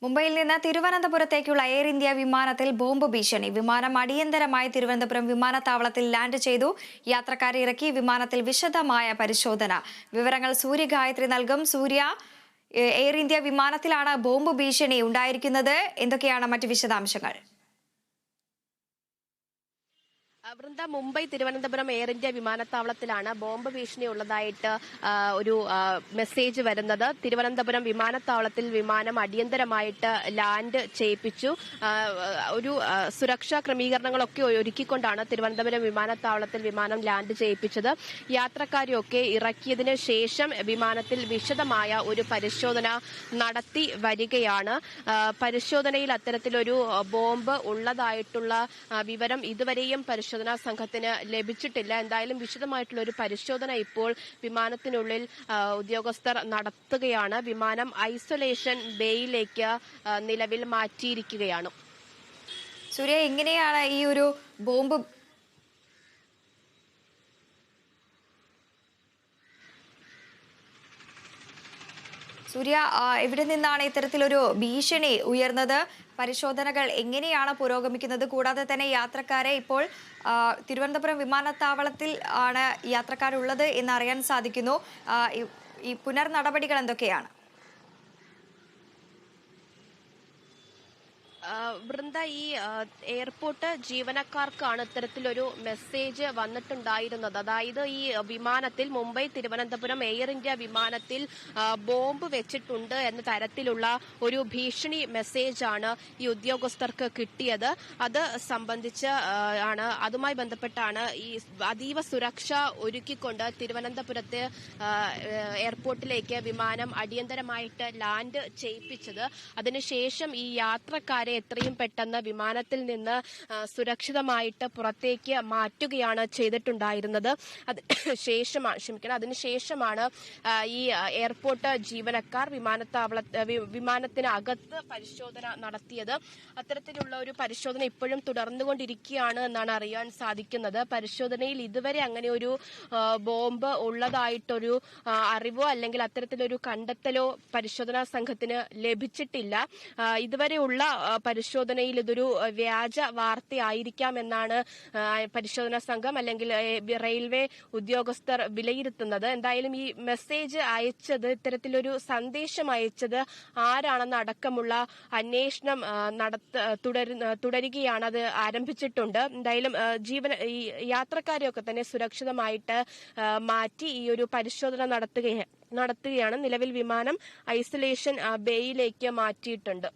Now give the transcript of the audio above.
മുംബൈയിൽ നിന്ന് തിരുവനന്തപുരത്തേക്കുള്ള air India വിമാനത്തിൽ ബോംബ് ഭീഷണി. വിമാനം അടിയന്തരമായി തിരുവനന്തപുരം വിമാനത്താവളത്തിൽ ലാൻഡ് ചെയ്തു. യാത്രക്കാരെ ഇറക്കി വിമാനത്തിൽ വിശദമായ പരിശോധന. വിവരങ്ങൾ സൂര്യ ഗായത്രി നൽകും. സൂര്യ, എയർ ഇന്ത്യ വിമാനത്തിലാണ് ബോംബ് ഭീഷണി ഉണ്ടായിരിക്കുന്നത്. എന്തൊക്കെയാണ് മറ്റ് വിശദാംശങ്ങൾ? വൃന്ദ, മുംബൈ തിരുവനന്തപുരം എയർ ഇന്ത്യ വിമാനത്താവളത്തിലാണ് ബോംബ് ഭീഷണി ഉള്ളതായിട്ട് ഒരു മെസ്സേജ് വരുന്നത്. തിരുവനന്തപുരം വിമാനത്താവളത്തിൽ വിമാനം അടിയന്തരമായിട്ട് ലാൻഡ് ചെയ്യിപ്പിച്ചു. ഒരു സുരക്ഷാ ക്രമീകരണങ്ങളൊക്കെ ഒരുക്കിക്കൊണ്ടാണ് തിരുവനന്തപുരം വിമാനത്താവളത്തിൽ വിമാനം ലാൻഡ് ചെയ്യിപ്പിച്ചത്. യാത്രക്കാരെയൊക്കെ ഇറക്കിയതിന് ശേഷം വിമാനത്തിൽ വിശദമായ ഒരു പരിശോധന നടത്തി വരികയാണ്. പരിശോധനയിൽ അത്തരത്തിലൊരു ബോംബ് ഉള്ളതായിട്ടുള്ള വിവരം ഇതുവരെയും പരിശോധനാ സംഘത്തിന് ലഭിച്ചിട്ടില്ല. എന്തായാലും വിശദമായിട്ടുള്ള ഒരു പരിശോധന ഇപ്പോൾ വിമാനത്തിനുള്ളിൽ ഉദ്യോഗസ്ഥർ നടത്തുകയാണ്. വിമാനം ഐസൊലേഷൻ ബേയിലേക്ക് നിലവിൽ മാറ്റിയിരിക്കുകയാണ്. സൂര്യ, എങ്ങനെയാണ് ഈ ഒരു ബോംബ് സൂര്യ, എവിടെ നിന്നാണ് ഇത്തരത്തിലൊരു ഭീഷണി ഉയർന്നത്? പരിശോധനകൾ എങ്ങനെയാണ് പുരോഗമിക്കുന്നത്? കൂടാതെ തന്നെ യാത്രക്കാരെ ഇപ്പോൾ തിരുവനന്തപുരം വിമാനത്താവളത്തിൽ ആണ് യാത്രക്കാരുള്ളത് എന്ന് അറിയാൻ സാധിക്കുന്നു. ഈ പുനർ നടപടികൾ എന്തൊക്കെയാണ്? വൃന്ദ, ഈ എയർപോർട്ട് ജീവനക്കാർക്കാണ് ഇത്തരത്തിലൊരു മെസ്സേജ് വന്നിട്ടുണ്ടായിരുന്നത്. അതായത് ഈ വിമാനത്തിൽ മുംബൈ തിരുവനന്തപുരം എയർ ഇന്ത്യ വിമാനത്തിൽ ബോംബ് വെച്ചിട്ടുണ്ട് എന്ന തരത്തിലുള്ള ഒരു ഭീഷണി മെസ്സേജാണ് ഈ ഉദ്യോഗസ്ഥർക്ക് കിട്ടിയത്. അത് സംബന്ധിച്ച് അതുമായി ബന്ധപ്പെട്ടാണ് ഈ അതീവ സുരക്ഷ ഒരുക്കിക്കൊണ്ട് തിരുവനന്തപുരത്ത് എയർപോർട്ടിലേക്ക് വിമാനം അടിയന്തരമായിട്ട് ലാൻഡ് ചെയ്യിപ്പിച്ചത്. അതിനുശേഷം ഈ യാത്രക്കാരെ എത്രയും പെട്ടെന്ന് വിമാനത്തിൽ നിന്ന് സുരക്ഷിതമായിട്ട് പുറത്തേക്ക് മാറ്റുകയാണ് ചെയ്തിട്ടുണ്ടായിരുന്നത്. അതിനുശേഷമാണ് ഈ എയർപോർട്ട് ജീവനക്കാർ വിമാനത്തിന് അകത്ത് പരിശോധന നടത്തിയത്. അത്തരത്തിലുള്ള ഒരു പരിശോധന ഇപ്പോഴും തുടർന്നുകൊണ്ടിരിക്കുകയാണ് എന്നാണ് അറിയാൻ സാധിക്കുന്നത്. പരിശോധനയിൽ ഇതുവരെ അങ്ങനെ ഒരു ബോംബ് ഉള്ളതായിട്ടൊരു അറിവോ അല്ലെങ്കിൽ അത്തരത്തിലൊരു കണ്ടെത്തലോ പരിശോധനാ സംഘത്തിന് ലഭിച്ചിട്ടില്ല. ഇതുവരെയുള്ള പരിശോധനയിൽ ഇതൊരു വ്യാജ വാർത്തയായിരിക്കാം എന്നാണ് പരിശോധനാ സംഘം അല്ലെങ്കിൽ റെയിൽവേ ഉദ്യോഗസ്ഥർ വിലയിരുത്തുന്നത്. എന്തായാലും ഈ മെസ്സേജ് അയച്ചത്, ഇത്തരത്തിലൊരു സന്ദേശം അയച്ചത് ആരാണെന്ന് അടക്കമുള്ള അന്വേഷണം തുടരുകയാണ്. അത് ആരംഭിച്ചിട്ടുണ്ട്. എന്തായാലും ഈ യാത്രക്കാരെയൊക്കെ തന്നെ സുരക്ഷിതമായിട്ട് മാറ്റി ഈ ഒരു പരിശോധന നടത്തുകയാണ്. നിലവിൽ വിമാനം ഐസൊലേഷൻ ബേയിലേക്ക് മാറ്റിയിട്ടുണ്ട്.